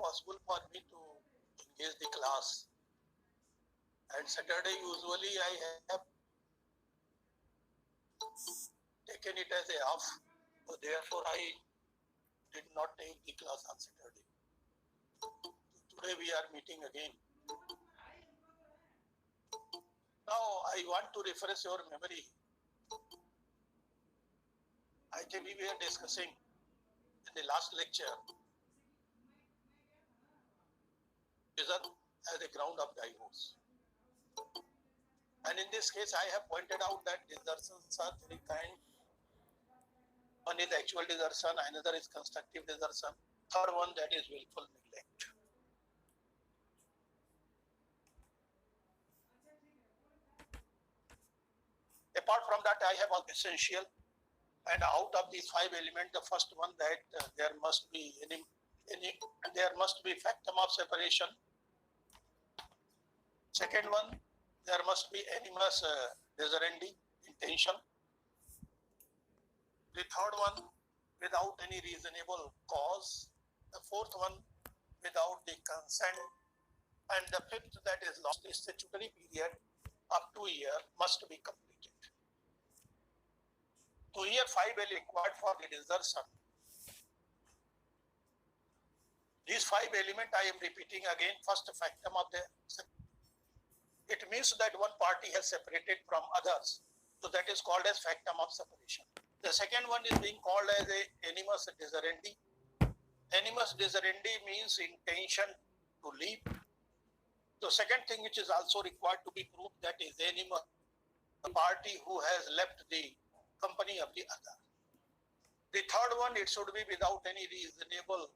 possible for me to engage the class. And Saturday usually I have taken it as a off, so therefore I did not take the class on Saturday. Today we are meeting again. Now I want to refresh your memory. I think we were discussing in the last lecture vision as a ground of divorce. And in this case, I have pointed out that desertions are three kinds. One is actual desertion, another is constructive desertion, third one that is willful neglect. Apart from that, I have all essential, and out of these five elements, the first one that there must be factum of separation. Second one, there must be animus deserendi, intention. The third one, without any reasonable cause. The fourth one, without the consent. And the fifth, that is lost, the statutory period of 2 years must be completed. So here 5 are required for the desertion. These 5 elements I am repeating again. First, factum of the, it means that one party has separated from others. So that is called as factum of separation. The second one is being called as a animus deserendi. Animus deserendi means intention to leave. The second thing which is also required to be proved, that is animus, the party who has left the company of the other. The third one, it should be without any reasonable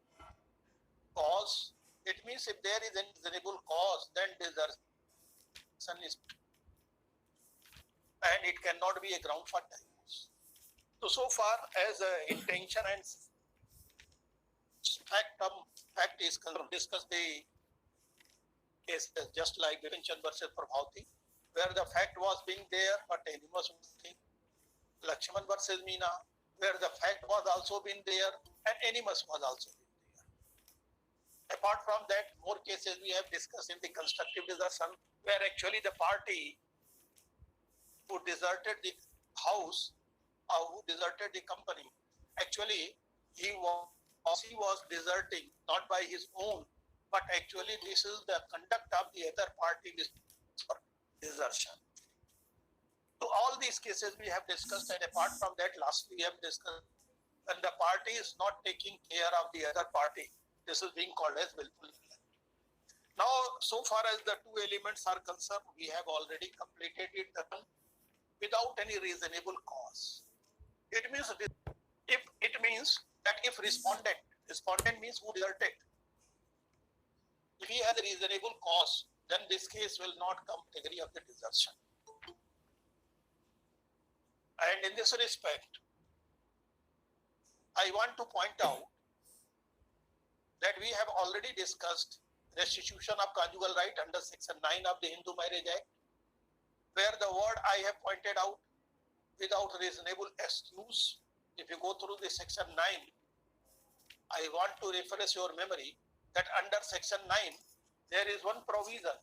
cause. It means if there is any reasonable cause, then desertion is, and it cannot be a ground for divorce. So far as intention and fact is concerned, discuss the cases just like Virenchand versus Prabhavati, where the fact was being there, but animus was nothing. Lakshman versus Meena, where the fact was also been there and animus was also been there. Apart from that, more cases we have discussed in the constructive desertion, where actually the party who deserted the house or who deserted the company, actually he was deserting not by his own, but actually this is the conduct of the other party for desertion. So all these cases we have discussed, and apart from that, lastly we have discussed when the party is not taking care of the other party, this is being called as willful neglect. Now, so far as the 2 elements are concerned, we have already completed it without any reasonable cause. It means that if respondent means who deserted, if he has a reasonable cause, then this case will not come category of the desertion. And in this respect, I want to point out that we have already discussed restitution of conjugal right under section 9 of the Hindu Marriage Act, where the word I have pointed out, without reasonable excuse. If you go through the section 9, I want to refresh your memory that under section 9, there is one provision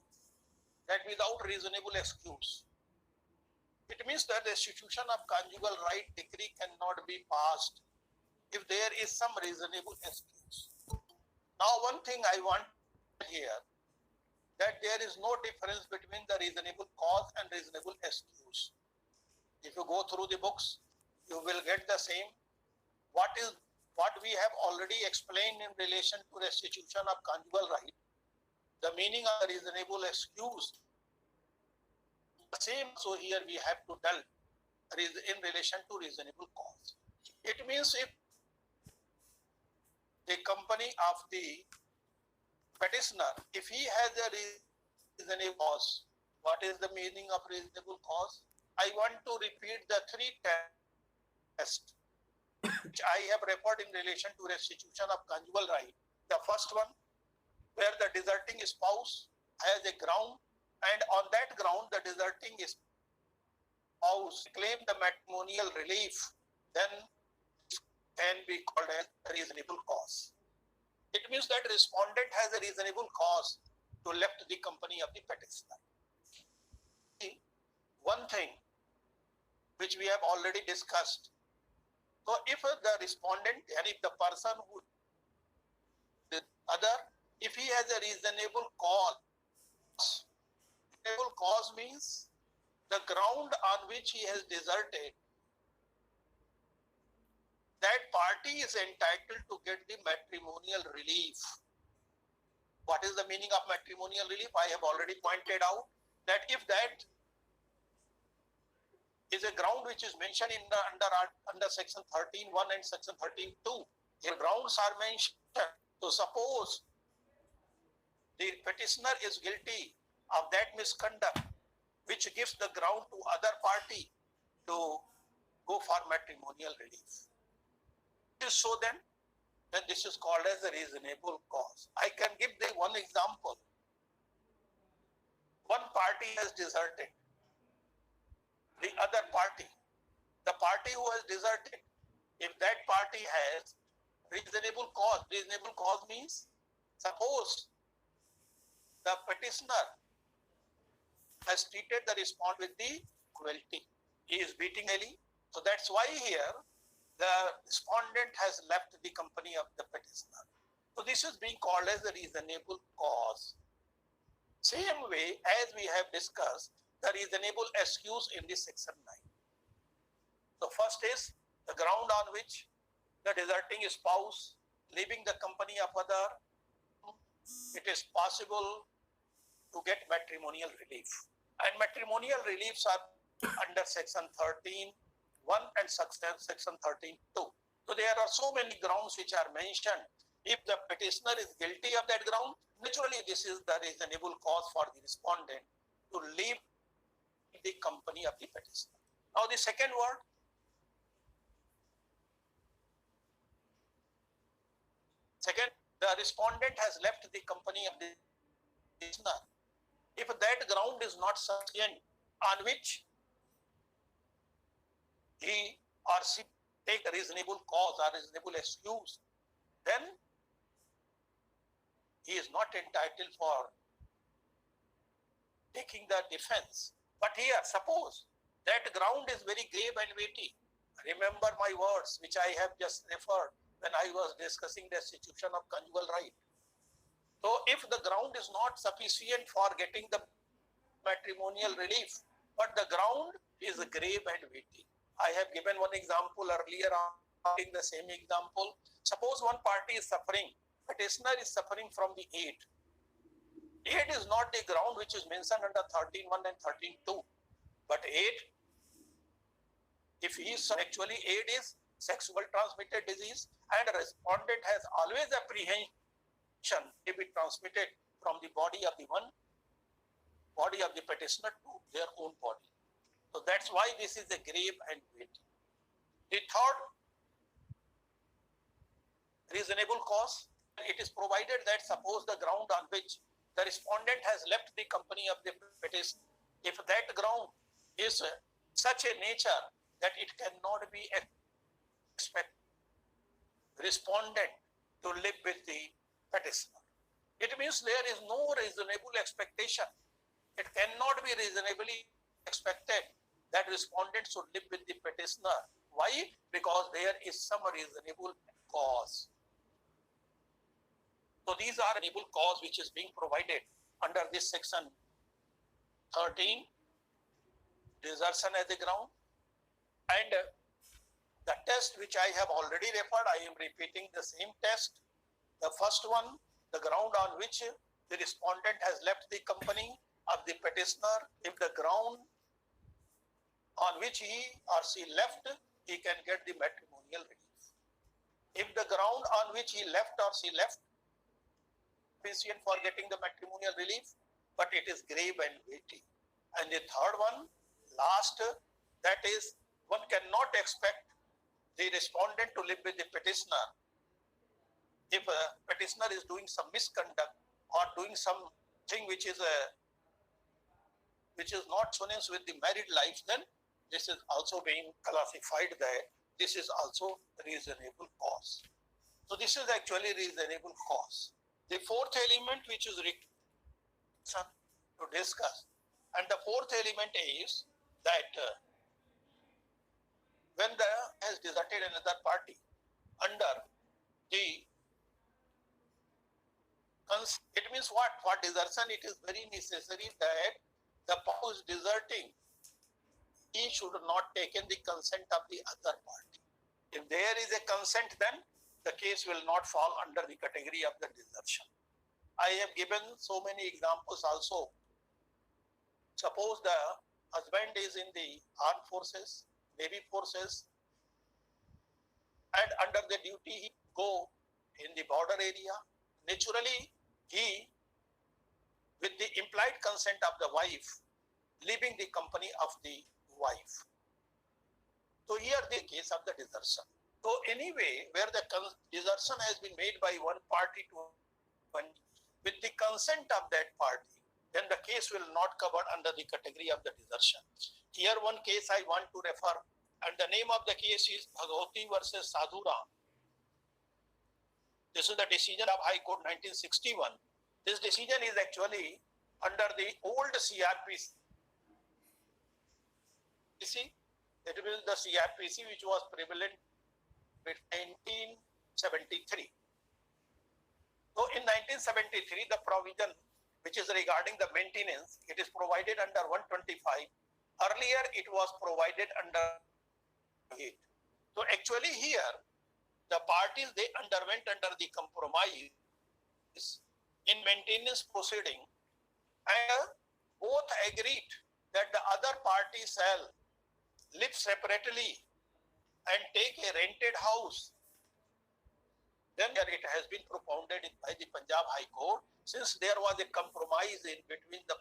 that without reasonable excuse. It means that the restitution of conjugal right decree cannot be passed if there is some reasonable excuse. Now, one thing I want here, that there is no difference between the reasonable cause and reasonable excuse. If you go through the books, you will get the same. What we have already explained in relation to restitution of conjugal right, the meaning of reasonable excuse. The same, so here we have to tell in relation to reasonable cause. It means if the company of the petitioner, if he has a reasonable cause, what is the meaning of reasonable cause? I want to repeat the 3 tests which I have referred in relation to restitution of conjugal right. The first one, where the deserting spouse has a ground, and on that ground the deserting spouse claim the matrimonial relief, then can be called as reasonable cause. It means that respondent has a reasonable cause to left the company of the petitioner. One thing which we have already discussed. So if the respondent and if the person who the other, if he has a reasonable cause means the ground on which he has deserted, that party is entitled to get the matrimonial relief. What is the meaning of matrimonial relief? I have already pointed out that if that is a ground which is mentioned in the under section 13.1 and section 13.2, the grounds are mentioned. So suppose the petitioner is guilty of that misconduct which gives the ground to other party to go for matrimonial relief. So then this is called as a reasonable cause. I can give the one example. One party has deserted the other party. The party who has deserted, if that party has reasonable cause means suppose the petitioner has treated the respondent with the cruelty. He is beating Ellie. So that's why here the respondent has left the company of the petitioner. So this is being called as a reasonable cause. Same way as we have discussed the reasonable excuse in this section 9. So first is the ground on which the deserting spouse leaving the company of other, it is possible to get matrimonial relief. And matrimonial reliefs are under section 13.1 and section 13.2. So there are so many grounds which are mentioned. If the petitioner is guilty of that ground, naturally this is the reasonable cause for the respondent to leave the company of the petitioner. Now the second word, the respondent has left the company of the petitioner. If that ground is not sufficient on which he or she take a reasonable cause or reasonable excuse, then he is not entitled for taking the defense. But here, suppose that ground is very grave and weighty. Remember my words which I have just referred when I was discussing the institution of conjugal right. So if the ground is not sufficient for getting the matrimonial relief, but the ground is grave and weighty. I have given one example earlier on in the same example. Suppose one party is suffering, petitioner is suffering from the aid. Aid is not the ground which is mentioned under 13.1 and 13.2, but aid, if he is actually aid is sexual transmitted disease, and a respondent has always apprehension to be transmitted from the body of the petitioner to their own body. So that's why this is a grave and weighty. The third reasonable cause, it is provided that suppose the ground on which the respondent has left the company of the petitioner, if that ground is such a nature that it cannot be expected respondent to live with the petitioner. It means there is no reasonable expectation. It cannot be reasonably expected that respondent should live with the petitioner. Why? Because there is some reasonable cause. So these are reasonable cause which is being provided under this section 13, desertion as a ground. And the test which I have already referred, I am repeating the same test. The first one, the ground on which the respondent has left the company of the petitioner, if the ground on which he or she left, he can get the matrimonial relief. If the ground on which he left or she left sufficient for getting the matrimonial relief, but it is grave and weighty. And the third one, last, that is, one cannot expect the respondent to live with the petitioner if a petitioner is doing some misconduct or doing something which is not synonymous with the married life, then this is also being classified that this is also reasonable cause. So this is actually reasonable cause. The fourth element which is to discuss, and the fourth element is that when the has deserted another party under the it means what? For desertion, it is very necessary that the spouse deserting, he should not taken the consent of the other party. If there is a consent, then the case will not fall under the category of the desertion. I have given so many examples also. Suppose the husband is in the armed forces, navy forces, and under the duty he go in the border area. Naturally, he, with the implied consent of the wife, leaving the company of the wife. So here the case of the desertion. So anyway, where the desertion has been made by one party to one, with the consent of that party, then the case will not cover under the category of the desertion. Here one case I want to refer, and the name of the case is Bhagwati versus Sadhuram. This is the decision of High Court 1961. This decision is actually under the old CRPC. You see, it is the CRPC which was prevalent in 1973. So in 1973, the provision which is regarding the maintenance, it is provided under 125. Earlier, it was provided under 8. So actually here, the parties, they underwent under the compromise in maintenance proceeding, and both agreed that the other party shall live separately and take a rented house. Then it has been propounded by the Punjab High Court, since there was a compromise in between the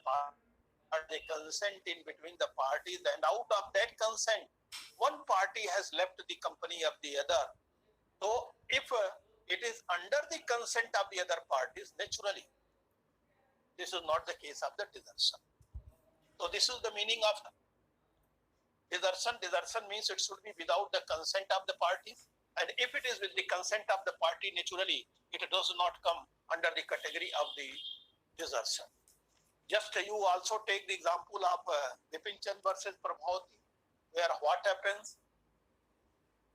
consent in between the parties, and out of that consent, one party has left the company of the other. So if it is under the consent of the other parties, naturally, this is not the case of the desertion. So this is the meaning of desertion. Desertion means it should be without the consent of the parties. And if it is with the consent of the party, naturally, it does not come under the category of the desertion. Just you also take the example of Bipin Chand versus Prabhavati, where what happens?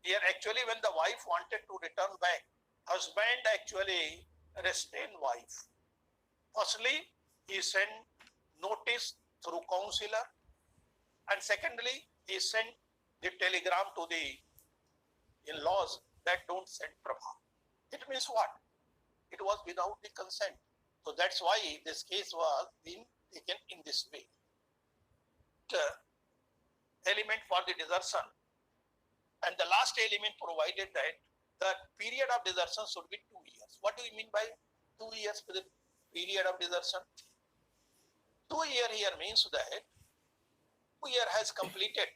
Here actually when the wife wanted to return back, husband actually restrained wife. Firstly, he sent notice through counselor, and secondly, he sent the telegram to the in-laws that don't send Prabha. It means what? It was without the consent. So that's why this case was being taken in this way. The element for the desertion, and the last element provided that the period of desertion should be 2 years. What do you mean by 2 years for the period of desertion? 2 years here means that 2 years has completed.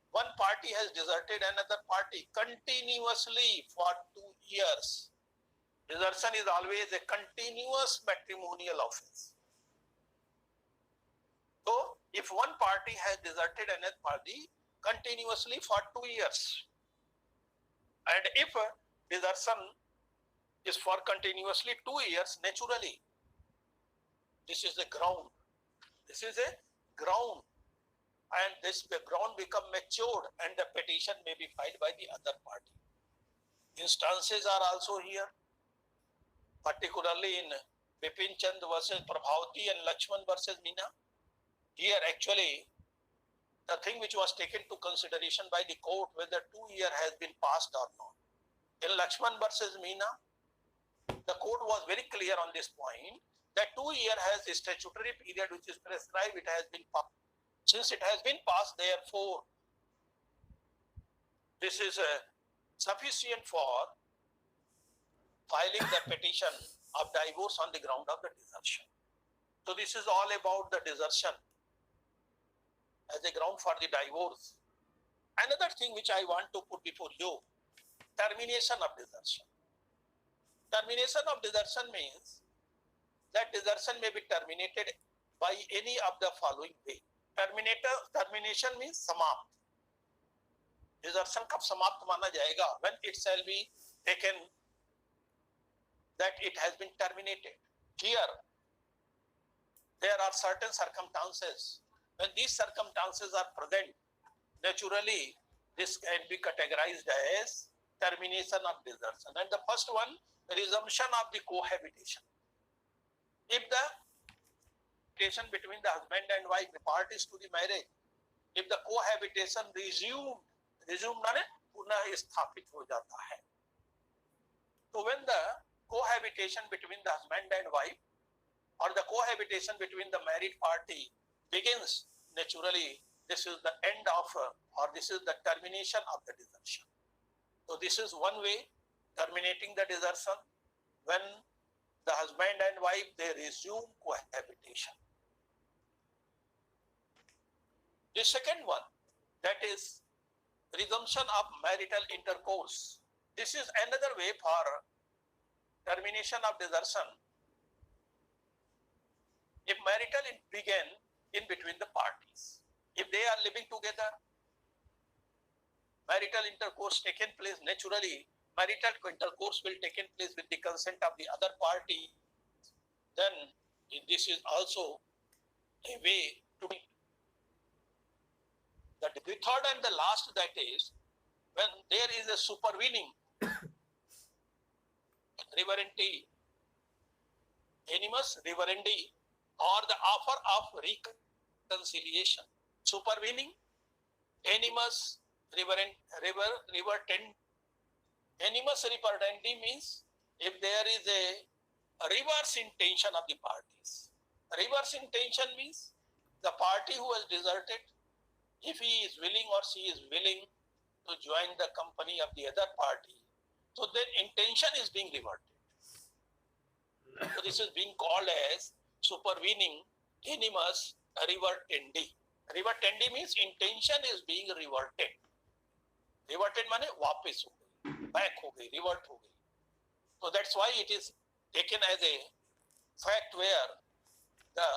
One party has deserted another party continuously for 2 years. Desertion is always a continuous matrimonial offense. So, if one party has deserted another party continuously for 2 years, and if desertion is for continuously 2 years, naturally, this is a ground. This is a ground, and this ground become matured, and the petition may be filed by the other party. Instances are also here, particularly in Bipin Chand versus Prabhavati and Lakshman versus Meena. Here actually, the thing which was taken to consideration by the court, whether 2 years has been passed or not. In Lakshman versus Meena, the court was very clear on this point that 2 years has a statutory period which is prescribed, it has been passed. Since it has been passed, therefore, this is sufficient for filing the petition of divorce on the ground of the desertion. So this is all about the desertion as a ground for the divorce. Another thing which I want to put before you, termination of desertion. Termination of desertion means that desertion may be terminated by any of the following way. Termination means समाप्त. Desertion कब समाप्त माना जाएगा? When it shall be taken that it has been terminated. Here, there are certain circumstances. When these circumstances are present, naturally, this can be categorized as termination of desertion. And the first one, resumption of the cohabitation. If the cohabitation between the husband and wife, the parties to the marriage, if the cohabitation resumed माने पुनः स्थापित हो जाता है. So when the cohabitation between the husband and wife or the cohabitation between the married party begins, naturally, this is the end of or this is the termination of the desertion. So this is one way terminating the desertion when the husband and wife they resume cohabitation. The second one, that is resumption of marital intercourse. This is another way for termination of desertion. If marital began in between the parties, if they are living together, marital intercourse taken place naturally, marital intercourse will taken place with the consent of the other party, then this is also a way to be. The third and the last, that is when there is a supervening reverendi, animus reverendi, or the offer of reconciliation. Supervening, animus reverend. Animus reverendi means if there is a reverse intention of the parties. Reverse intention means the party who has deserted, if he is willing or she is willing to join the company of the other party, so then intention is being reverted. So this is being called as supervening animus revertendi. Revertendi means intention is being reverted. Reverted माने वापस हो गई, back हो गई, revert हो गई. So that's why it is taken as a fact where the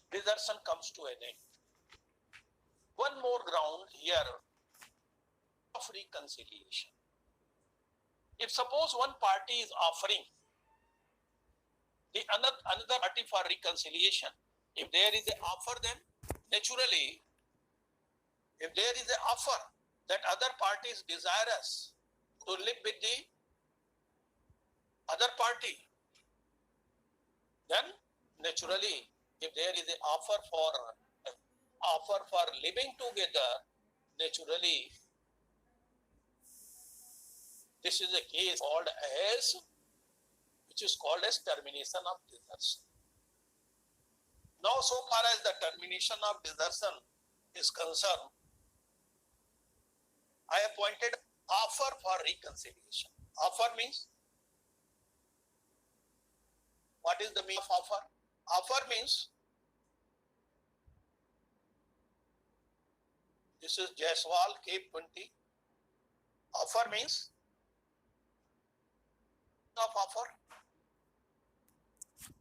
desertion comes to an end. One more ground here of reconciliation. If suppose one party is offering the another party for reconciliation, if there is an offer, then naturally, if there is an offer that other party is desirous to live with the other party, then naturally, if there is an offer for living together, naturally, this is a case called as, which is called as termination of desertion. Now, so far as the termination of desertion is concerned, I have pointed offer for reconciliation. Offer means, what is the meaning of offer? Offer means, this is Jaiswal Cape 20. Offer means, of offer.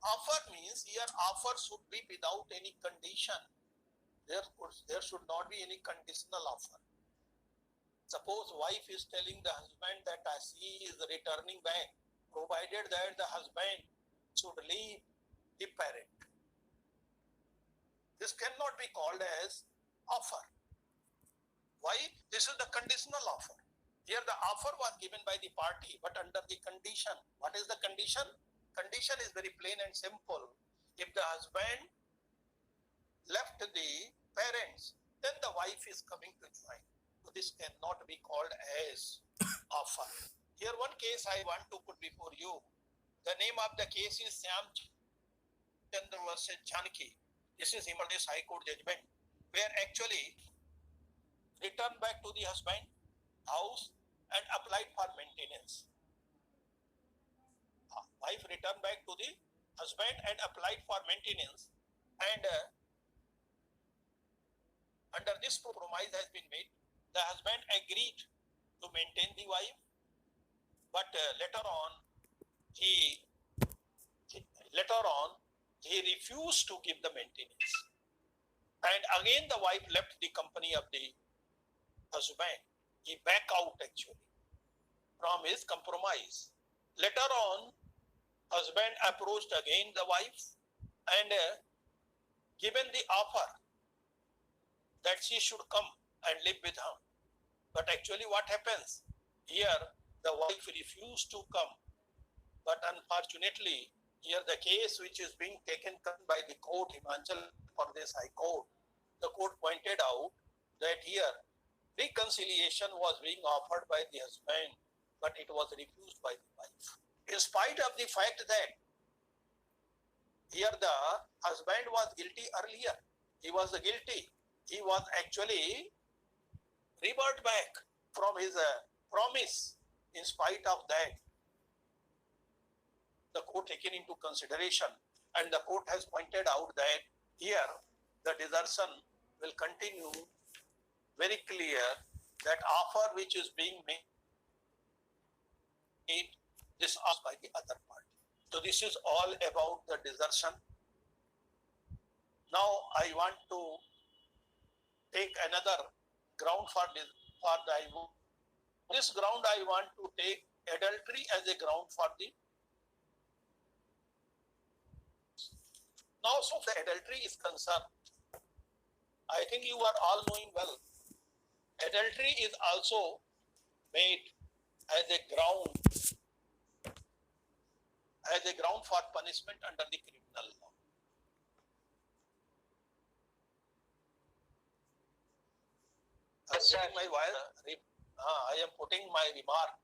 Offer means here offer should be without any condition. There should not be any conditional offer. Suppose wife is telling the husband that she is returning back, provided that the husband should leave the parent. This cannot be called as offer. Why? This is the conditional offer. Here the offer was given by the party, but under the condition. What is the condition? Condition is very plain and simple. If the husband left the parents, then the wife is coming to join. So this cannot be called as offer. Here one case I want to put before you. The name of the case is Syam Chandra versus Janaki. This is Himachal Pradesh High Court judgment, where actually returned back to the husband house and applied for maintenance. Wife returned back to the husband and applied for maintenance, and under this compromise has been made. The husband agreed to maintain the wife, but later on he refused to give the maintenance, and again the wife left the company of the husband. He back out actually. from his compromise. Later on, husband approached again the wife and given the offer that she should come and live with him. But actually what happens? Here the wife refused to come. But unfortunately, here the case which is being taken by the court, Himachal Pradesh High Court, the court pointed out that here reconciliation was being offered by the husband, but it was refused by the wife. In spite of the fact that here the husband was guilty earlier, he was guilty. He was actually revert back from his promise. In spite of that, the court taken into consideration, and the court has pointed out that here the desertion will continue. Very clear that offer which is being made, this asked by the other party. So this is all about the desertion. Now I want to take another ground for this, for this ground. I want to take adultery as a ground for the. Now, so the adultery is concerned, I think you are all knowing well. Adultery is also made as a ground for punishment under the criminal law. I am putting my remark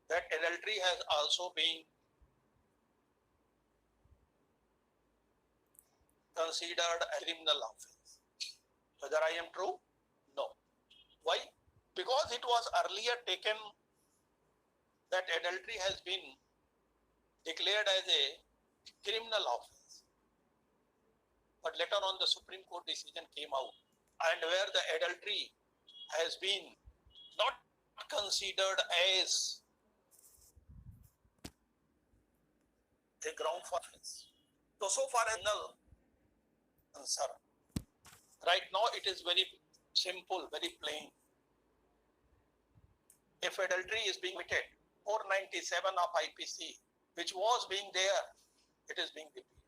that adultery has also been considered a criminal offense. Whether I am true? No. Why? Because it was earlier taken that adultery has been declared as a criminal offense. But later on the Supreme Court decision came out, and where the adultery has been not considered as a ground for offense. So far as null concern. Right now it is very simple, very plain. If adultery is being committed, 497 of IPC, which was being there, it is being repeated.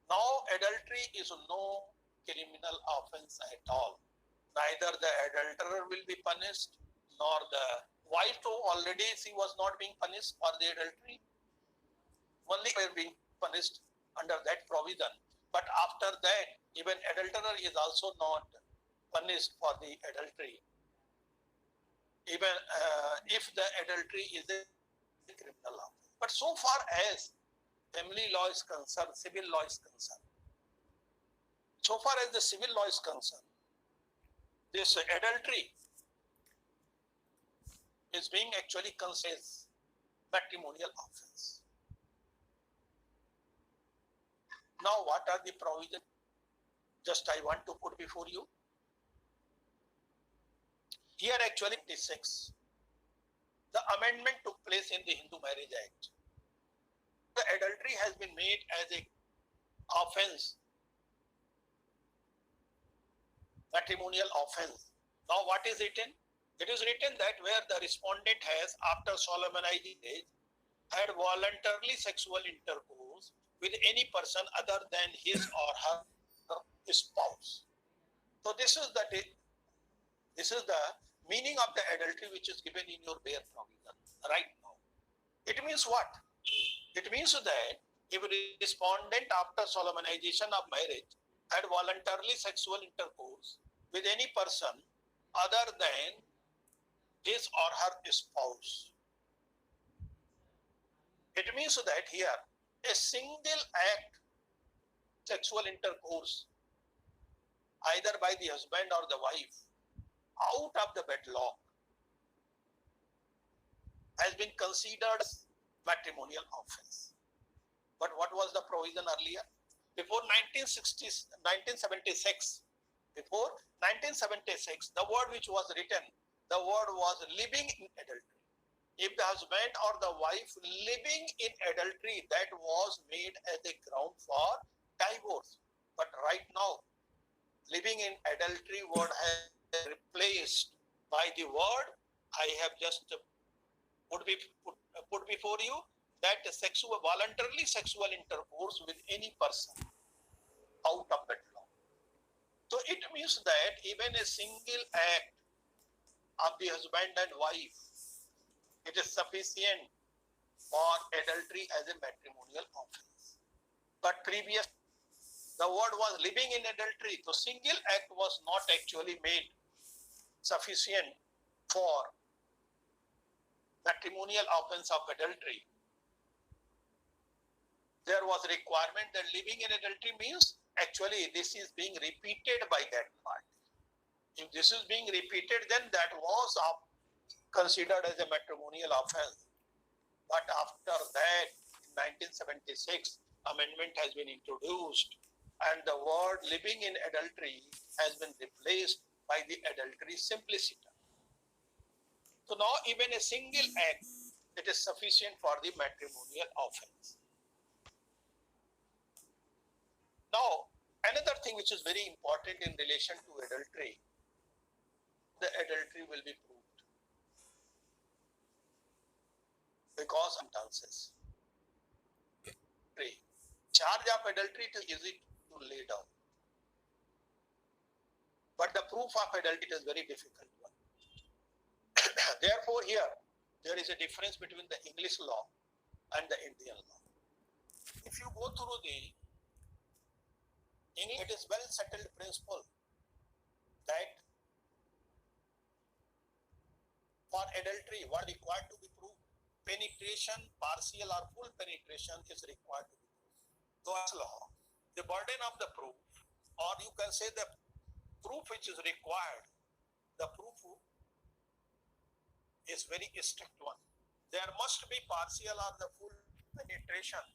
Now adultery is no criminal offense at all. Neither the adulterer will be punished, nor the wife too. Already she was not being punished for the adultery. Only were being punished under that provision. But after that, even adulterer is also not punished for the adultery. Even if the adultery is a criminal offense. But so far as family law is concerned, civil law is concerned, so far as the civil law is concerned, this adultery is being actually considered matrimonial offense. Now, what are the provisions? Just I want to put before you. Here actually 26, the amendment took place in the Hindu Marriage Act. The adultery has been made as a offense, matrimonial offense. Now what is written? It is written that where the respondent has, after solemnizing age, had voluntarily sexual intercourse with any person other than his or her spouse. So this is the meaning of the adultery which is given in your bare provision right now. It means what? It means that if a respondent after solemnization of marriage had voluntarily sexual intercourse with any person other than his or her spouse, it means that here a single act, sexual intercourse, either by the husband or the wife, out of the wedlock, has been considered matrimonial offense. But what was the provision earlier? Before 1976, the word which was written, the word was living in adultery. If the husband or the wife living in adultery, that was made as a ground for divorce. But right now, living in adultery word has replaced by the word I have just put before you that voluntarily sexual intercourse with any person out of wedlock. So it means that even a single act of the husband and wife, it is sufficient for adultery as a matrimonial offense. But previous, the word was living in adultery. So single act was not actually made sufficient for matrimonial offense of adultery. There was a requirement that living in adultery means actually this is being repeated by that party. If this is being repeated, then that was considered as a matrimonial offense. But after that, in 1976, amendment has been introduced and the word living in adultery has been replaced by the adultery simpliciter. So now even a single act, it is sufficient for the matrimonial offense. Now, another thing which is very important in relation to adultery, the adultery will be proved. Because circumstances. Charge of adultery is easy to lay down. But the proof of adultery is very difficult one. Therefore, here, there is a difference between the English law and the Indian law. If you go through the English, it is well settled principle that for adultery, what is required to be proved? Penetration, partial or full penetration is required to be proved. So as law, the burden of the proof, or you can say the proof which is required, the proof is very strict one. There must be partial or the full penetration.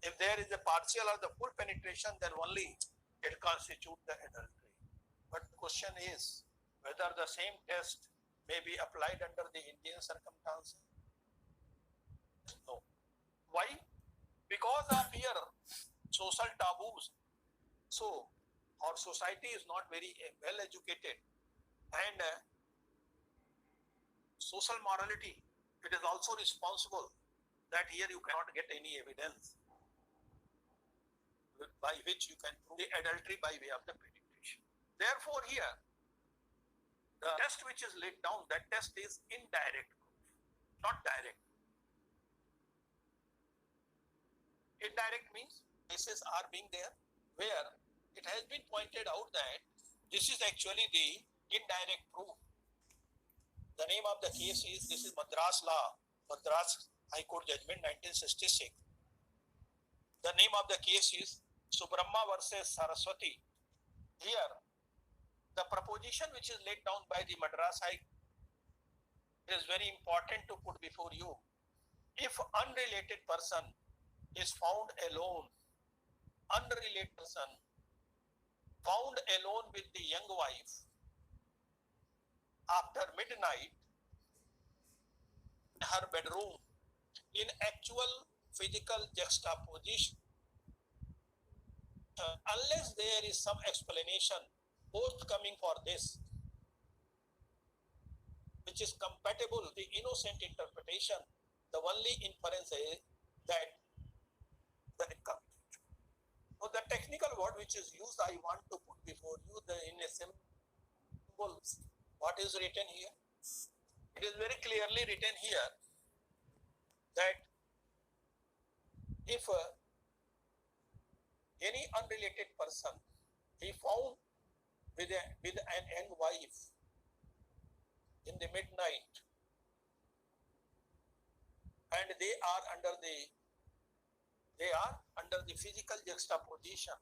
If there is a partial or the full penetration, then only it constitutes the adultery. But the question is whether the same test may be applied under the Indian circumstances. No. Why? Because of here social taboos. So our society is not very well educated, and social morality, it is also responsible that here you cannot get any evidence by which you can prove the adultery by way of the penetration. Therefore here, the test which is laid down, that test is indirect proof, not direct. Indirect means cases are being there where it has been pointed out that this is actually the indirect proof. The name of the case is, this is Madras law, Madras High Court Judgment 1966. The name of the case is Subrahma versus Saraswati. Here, the proposition which is laid down by the Madras High is very important to put before you. If unrelated person is found alone, unrelated person found alone with the young wife after midnight in her bedroom in actual physical juxtaposition, unless there is some explanation forthcoming for this, which is compatible with the innocent interpretation, the only inference is that so the technical word which is used, I want to put before you in a symbol. What is written here? It is very clearly written here that if any unrelated person he found with an young wife in the midnight, and they are under the physical juxtaposition,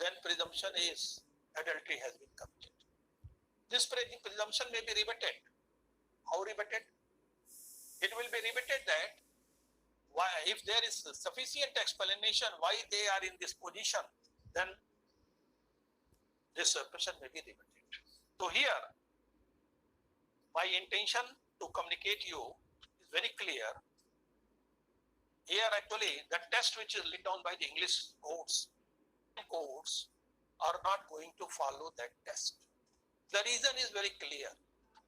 then presumption is adultery has been committed. This presumption may be rebutted. How rebutted? It will be rebutted that why, if there is sufficient explanation why they are in this position, then this person may be rebutted. So here, my intention to communicate you is very clear. Here actually the test which is laid down by the English courts are not going to follow that test. The reason is very clear.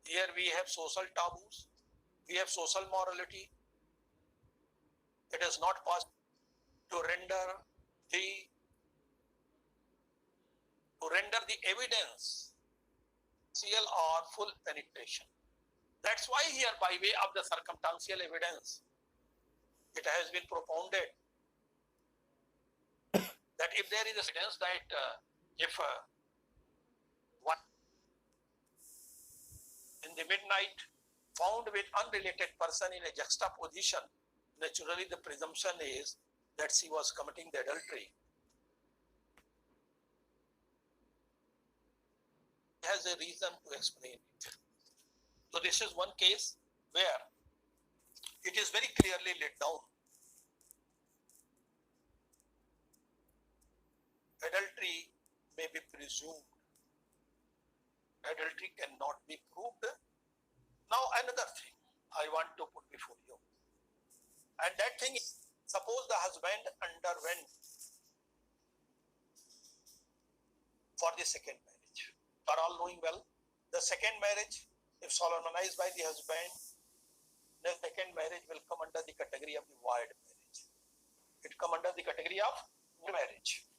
Here we have social taboos, we have social morality. It is not possible to render the evidence seal or full penetration. That's why here, by way of the circumstantial evidence, it has been propounded that if there is evidence that if one in the midnight found with unrelated person in a juxtaposition, naturally the presumption is that she was committing the adultery. Has a reason to explain it. So this is one case where it is very clearly laid down. Adultery may be presumed. Adultery cannot be proved. Now another thing I want to put before you. And that thing is, suppose the husband underwent for the second marriage. You are all knowing well, the second marriage, if solemnized by the husband, the second marriage will come under the category of the void marriage. It come under the category of marriage.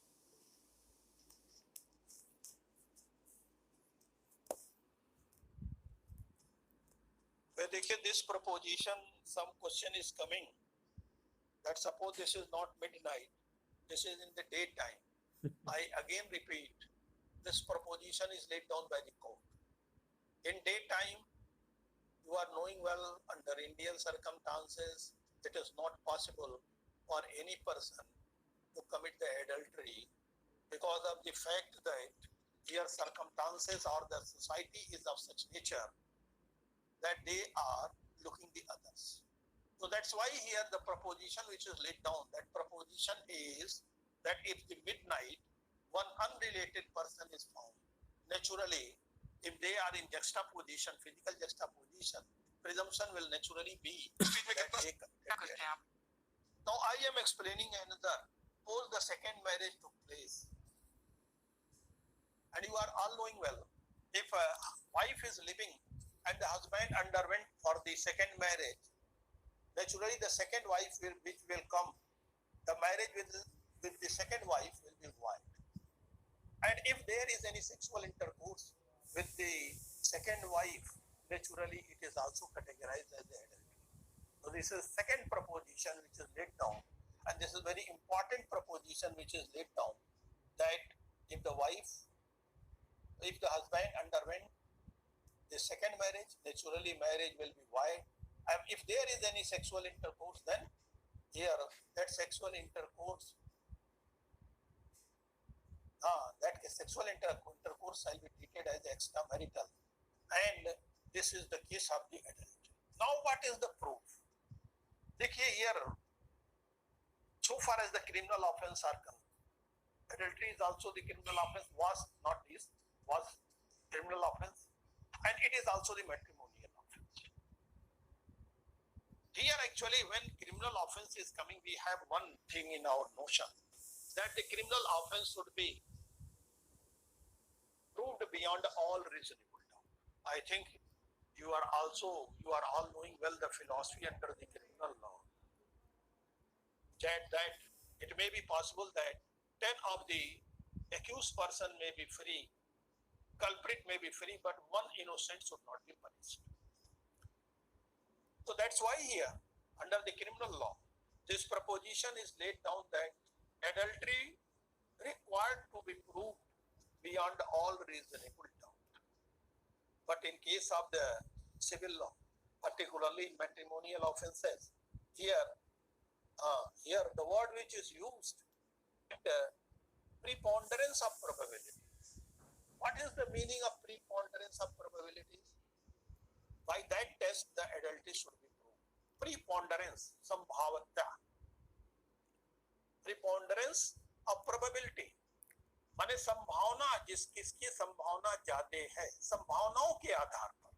This proposition, some question is coming that suppose this is not midnight, this is in the daytime. I again repeat, this proposition is laid down by the court. In daytime, you are knowing well, under Indian circumstances, it is not possible for any person to commit the adultery because of the fact that their circumstances or the society is of such nature that they are looking the others. So that's why here the proposition which is laid down, that proposition is that if the midnight one unrelated person is found, naturally, if they are in juxtaposition, physical juxtaposition, presumption will naturally be that they Now I am explaining another. Suppose the second marriage took place, and you are all knowing well, if a wife is living and the husband underwent for the second marriage, naturally the second wife will come. The marriage with the second wife will be void. And if there is any sexual intercourse with the second wife, naturally it is also categorized as adultery. So this is second proposition which is laid down, and this is very important proposition which is laid down, that if the husband underwent the second marriage, naturally marriage will be void. And if there is any sexual intercourse, then here that sexual intercourse shall be treated as extramarital, and this is the case of the adultery. Now what is the proof? देखिए here, so far as the criminal offense are concerned, adultery is also the criminal offense, was criminal offense, and it is also the matrimonial offense. Here actually when criminal offense is coming, we have one thing in our notion, that the criminal offense should be proved beyond all reasonable doubt. I think you are all knowing well the philosophy under the criminal law, that it may be possible that 10 of the accused person may be free, culprit may be free, but one innocent should not be punished. So that's why here, under the criminal law, this proposition is laid down that adultery required to be proved beyond all reasonable doubt. But in case of the civil law, particularly in matrimonial offences, here the word which is used, preponderance of probability. What is the meaning of preponderance of probabilities? By that test, the adultery should be proved. Preponderance, sambhavata. Preponderance of probability. माने संभावना किसकी संभावना ज्यादा है, संभावनाओं के आधार पर,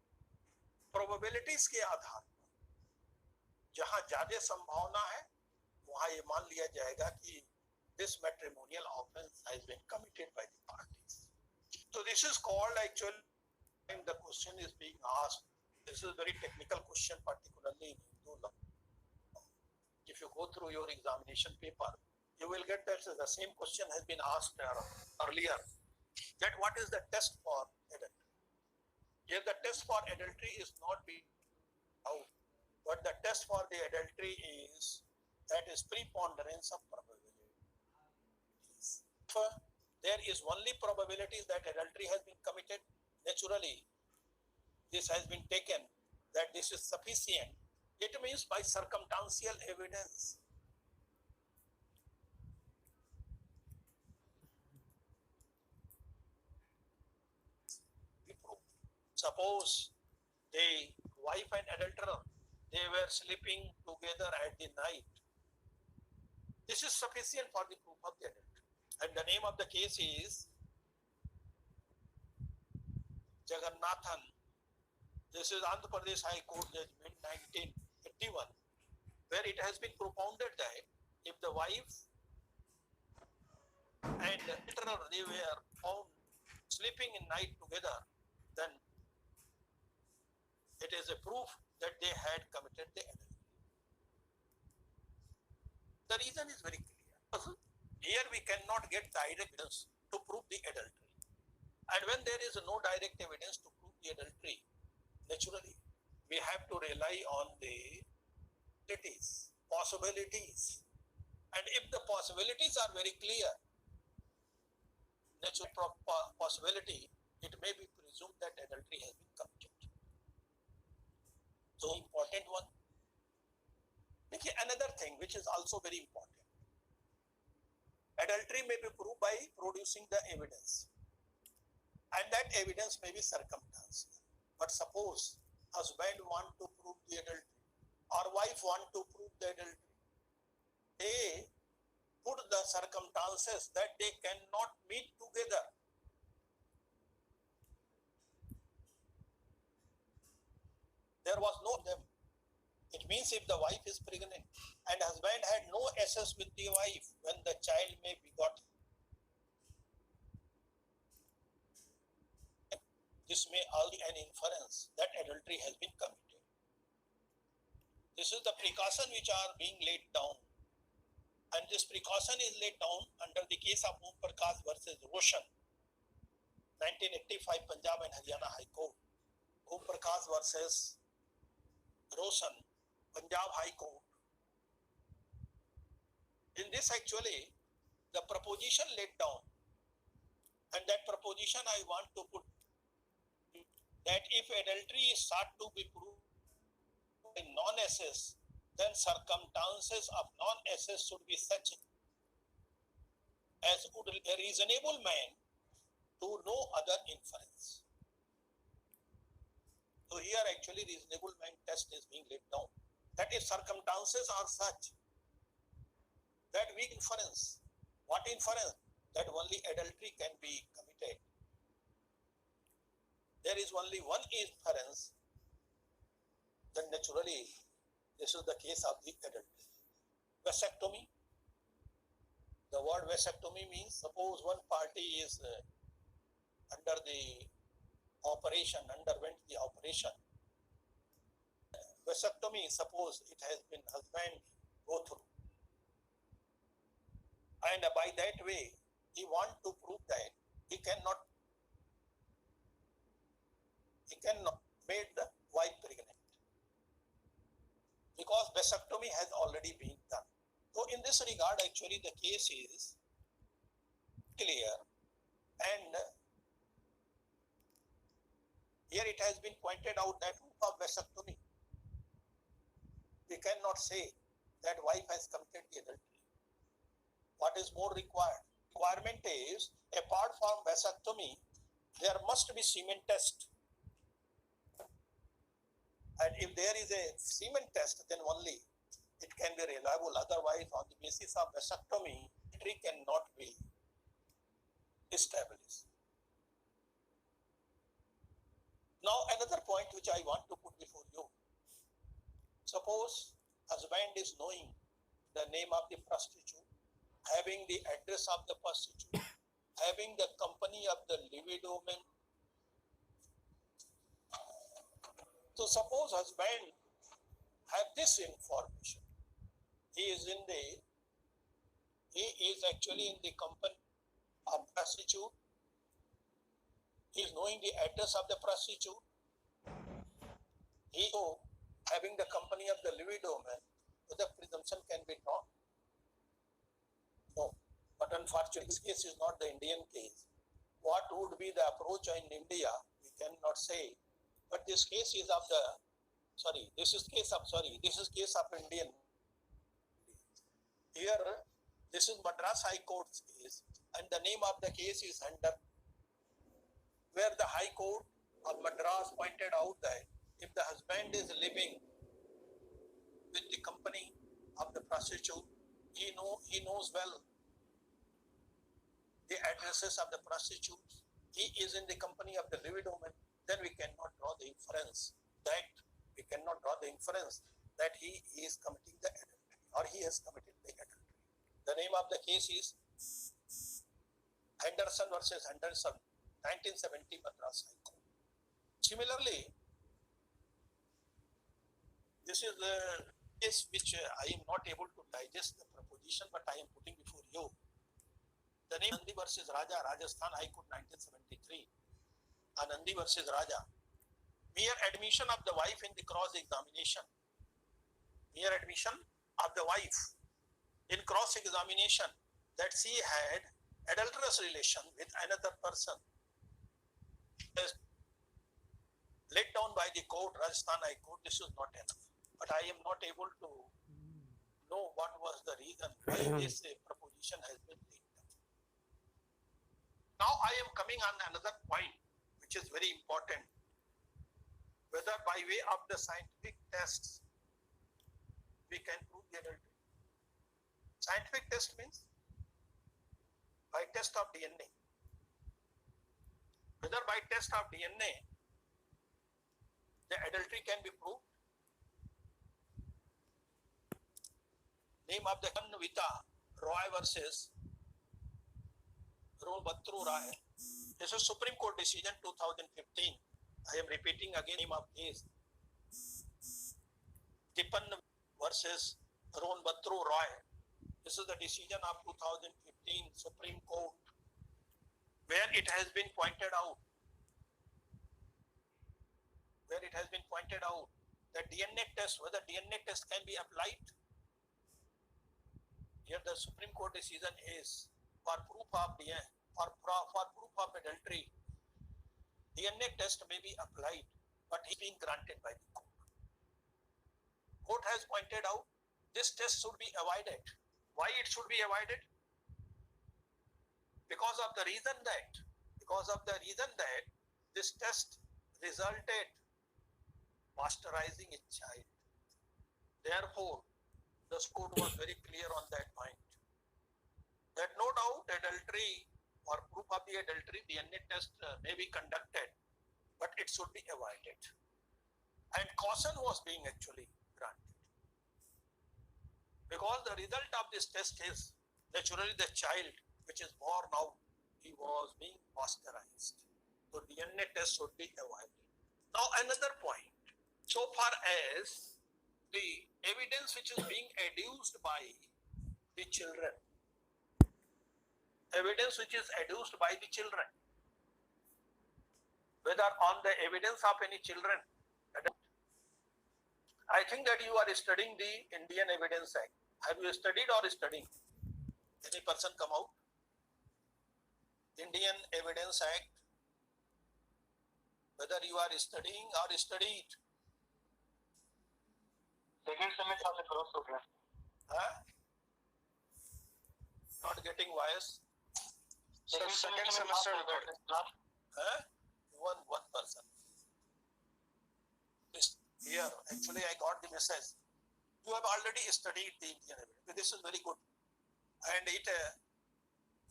probabilities के आधार पर, जहां ज्यादा संभावना है वहां ये मान लिया जाएगा कि this matrimonial offense has been committed by the parties. So this is called actually And the question is being asked. This is a very technical question, particularly in Hindu law. If you go through your examination paper, you will get that the same question has been asked earlier. That what is the test for adultery? If the test for adultery is not being out, but the test for the adultery is that is preponderance of probabilities. If there is only probabilities that adultery has been committed, naturally this has been taken that this is sufficient. It means by circumstantial evidence. Suppose the wife and adulterer, they were sleeping together at the night. This is sufficient for the proof of the adultery. And the name of the case is Jagannathan. This is Andhra Pradesh High Court judgment 1981, where it has been propounded that if the wife and the adulterer, they were found sleeping in night together, then it is a proof that they had committed the adultery. The reason is very clear. Here we cannot get direct evidence to prove the adultery. And when there is no direct evidence to prove the adultery, naturally, we have to rely on the possibilities. And if the possibilities are very clear, natural possibility, it may be presumed that adultery has been committed. So important one. Another thing which is also very important. Adultery may be proved by producing the evidence. And that evidence may be circumstantial. But suppose husband want to prove the adultery or wife want to prove the adultery, they put the circumstances that they cannot meet together. There was no them. It means if the wife is pregnant and husband had no access with the wife when the child may be got, this may all be an inference that adultery has been committed. This is the precaution which are being laid down. And this precaution is laid down under the case of Om Prakash versus Roshan, 1985 Punjab and Haryana High Court. Om Prakash versus Roshan, Punjab High Court. In this actually, the proposition laid down, and that proposition I want to put, that if adultery is sought to be proved in non-SS, then circumstances of non-SS should be such as would a reasonable man do no other inference. So here actually reasonable man test is being laid down. That if circumstances are such that we inference, what inference? That only adultery can be committed. There is only one inference, then naturally this is the case of the adultery. Vasectomy. The word vasectomy means suppose one party is under the operation, underwent the operation. Vasectomy, suppose it has been husband go through. And by that way, he want to prove that he cannot make the wife pregnant, because vasectomy has already been done. So in this regard, actually the case is clear, and here it has been pointed out that of vasectomy, we cannot say that wife has committed the adultery. What is more required? Requirement is, apart from vasectomy, there must be semen test. And if there is a semen test, then only it can be reliable. Otherwise, on the basis of vasectomy, adultery cannot be established. Now, another point which I want to put before you. Suppose husband is knowing the name of the prostitute, having the address of the prostitute, having the company of the libido man, So suppose husband have this information. He is actually in the company of prostitute. He is knowing the address of the prostitute. He is having the company of the libido man. So the presumption can be drawn. No. But unfortunately, this case is not the Indian case. What would be the approach in India? We cannot say. But this case is of the, this is case of Indian. Here, this is Madras High Court case, and the name of the case is under, where the High Court of Madras pointed out that if the husband is living with the company of the prostitute, he knows well the addresses of the prostitutes, he is in the company of the libido man, then we cannot draw the inference that he is committing the adultery or he has committed the adultery. The name of the case is Henderson versus Henderson, 1970 Madras High Court. Similarly, this is the case which I am not able to digest the proposition, but I am putting before you. The name Anandi versus Raja, Rajasthan High Court, 1973. Anandi versus Raja. Mere admission of the wife in the cross-examination. Mere admission of the wife in cross-examination that she had adulterous relation with another person is laid down by the court, Rajasthan High Court. This is not enough. But I am not able to know what was the reason why this proposition has been laid down. Now I am coming on another point which is very important. Whether by way of the scientific tests we can prove the adultery. Scientific test means by test of DNA. Whether by test of DNA the adultery can be proved. Name of the Kanvita Roy versus Rolbatru Rai. This is Supreme Court decision 2015. I am repeating again name of case. Tipan versus Rolbatru Roy. This is the decision of 2015 Supreme Court, where it has been pointed out that DNA test, whether DNA test can be applied. Here the Supreme Court decision is for proof of DNA, for proof of adultery, DNA test may be applied, but it is being granted by the court. Court has pointed out this test should be avoided. Why it should be avoided? Because of the reason that this test resulted pasteurizing a child. Therefore, the court was very clear on that point. That no doubt adultery or proof of the adultery DNA test may be conducted, but it should be avoided. And caution was being actually granted. Because the result of this test is naturally the child which is born out, he was being pasteurized. So DNA test should be avoided. Now another point. So far as the evidence which is being adduced by the children, whether on the evidence of any children, I think that you are studying the Indian Evidence Act. Have you studied or studying? Any person come out? Indian Evidence Act, whether you are studying or studied. Second semester of the course program. Not getting voice. Second semester of the class. One person. Here, actually, I got the message. You have already studied the Indian evidence. This is very good, and it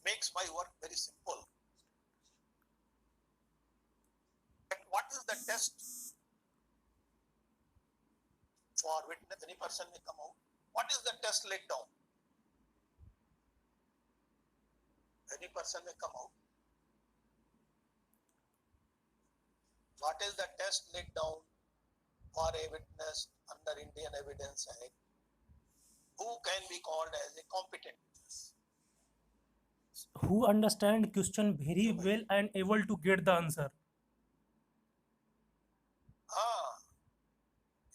makes my work very simple. But what is the test for witness? Any person may come out. What is the test laid down? Any person may come out. What is the test laid down or a witness under Indian Evidence Act, who can be called as a competent witness? Who understand question very well and able to get the answer.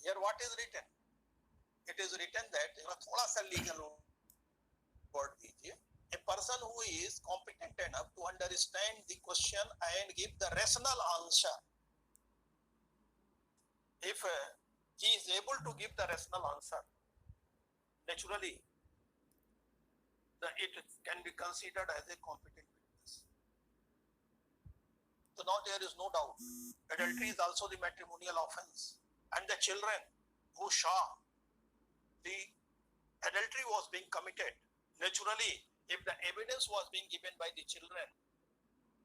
Here what is written? It is written that थोड़ा सा legal word दीजिए. A person who is competent enough to understand the question and give the rational answer. If he is able to give the rational answer, naturally, it can be considered as a competent witness. So now there is no doubt. Adultery is also the matrimonial offense. And the children who saw the adultery was being committed, naturally, if the evidence was being given by the children,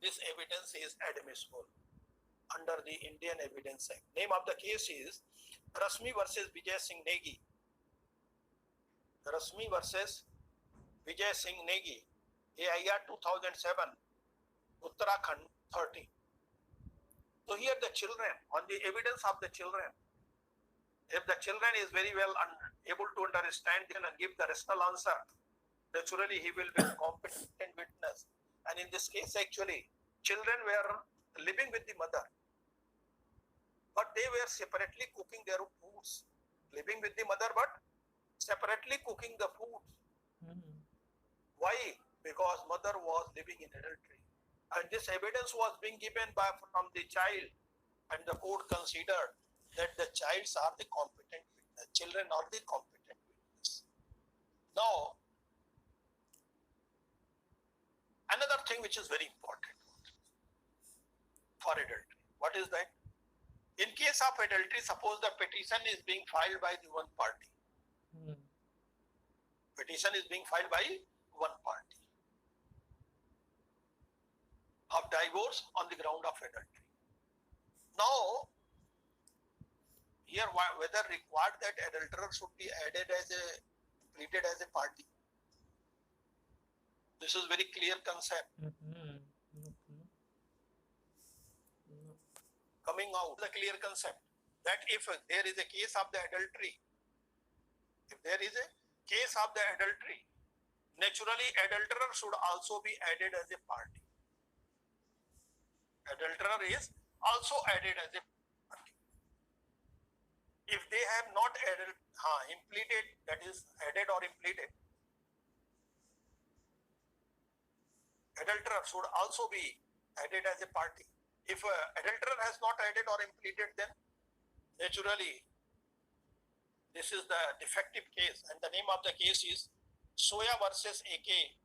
this evidence is admissible under the Indian Evidence Act. Name of the case is Rasmi versus Vijay Singh Negi. Rasmi versus Vijay Singh Negi, AIR 2007, Uttarakhand 30. So here the children, on the evidence of the children, if the children is very well able to understand and give the rational answer, naturally he will be a competent witness. And in this case, actually, children were living with the mother, but they were separately cooking their foods. Living with the mother, but separately cooking the food. Why? Because mother was living in adultery. And this evidence was being given from the child, and the court considered that the childs are the competent witness. Children are the competent witness. Now, another thing which is very important for adultery. What is that? In case of adultery, suppose the petition is being filed by the one party. Petition is being filed by one party of divorce on the ground of adultery. Now, here whether required that adulterer should be treated as a party. This is very clear concept. Coming out the clear concept that if there is a case of the adultery, naturally adulterer should also be added as a party. Adulterer is also added as a party. If they have not added, impleaded, that is added or impleaded, adulterer should also be added as a party. If adulterer has not added or impleaded, then naturally this is the defective case, and the name of the case is Soya versus AK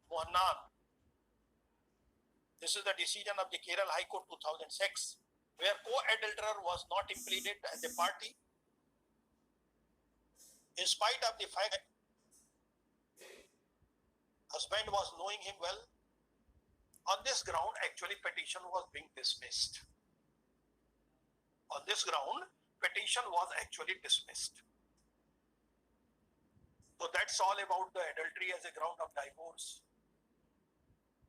Mohannan. This is the decision of the Kerala High Court 2006, where co-adulterer was not impleaded as a party, in spite of the fact that husband was knowing him well. On this ground, actually petition was being dismissed. On this ground, petition was actually dismissed. So that's all about the adultery as a ground of divorce.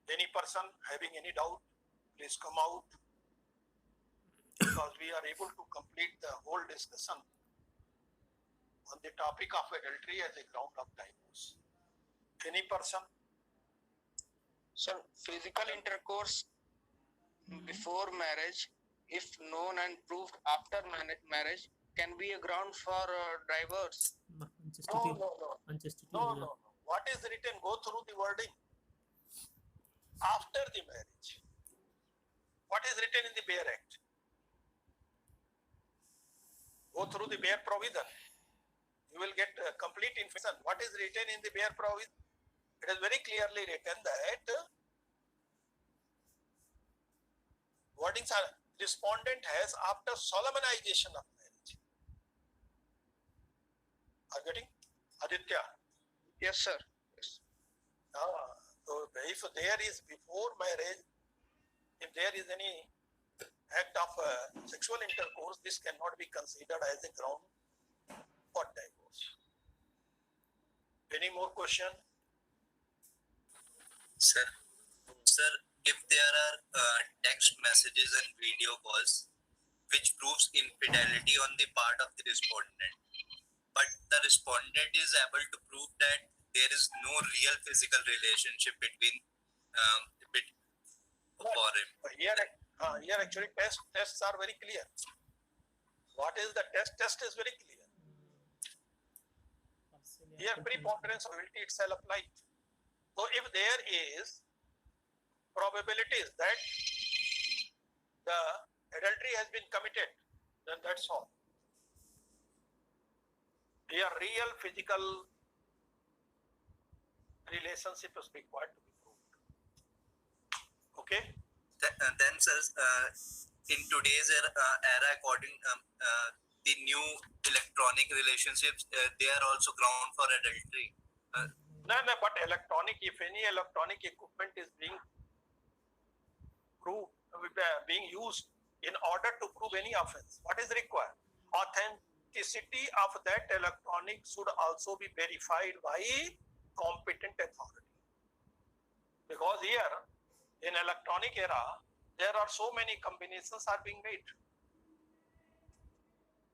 Any person having any doubt, please come out, because we are able to complete the whole discussion on the topic of adultery as a ground of divorce. Any person? Sir, physical intercourse before marriage, if known and proved after marriage, can be a ground for divorce. No. What is written? Go through the wording. After the marriage. What is written in the Bare Act? Go through the Bare provision. You will get complete information. What is written in the Bare provision? It is very clearly written that wordings are respondent has after solemnization of marriage. Are you getting? Aditya? Yes, sir. Yes. So if there is before marriage, if there is any act of sexual intercourse, this cannot be considered as a ground for divorce. Any more question? Sir, if there are text messages and video calls which proves infidelity on the part of the respondent. But the respondent is able to prove that there is no real physical relationship between for him. Here actually tests are very clear. What is the test? Test is very clear. Here preponderance probability itself applies. So if there is probabilities that the adultery has been committed, then that's all. Here real physical relationship is required to be proved. Okay? Then says in today's era, according the new electronic relationships, they are also ground for adultery. No, but electronic, if any electronic equipment is being used in order to prove any offense, what is required? Authenticity of that electronic should also be verified by competent authority. Because here, in electronic era, there are so many combinations are being made.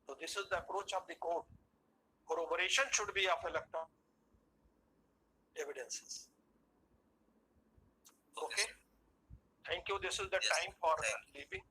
So this is the approach of the court. Corroboration should be of electronic evidences. Okay. Thank you. This is the time for leaving.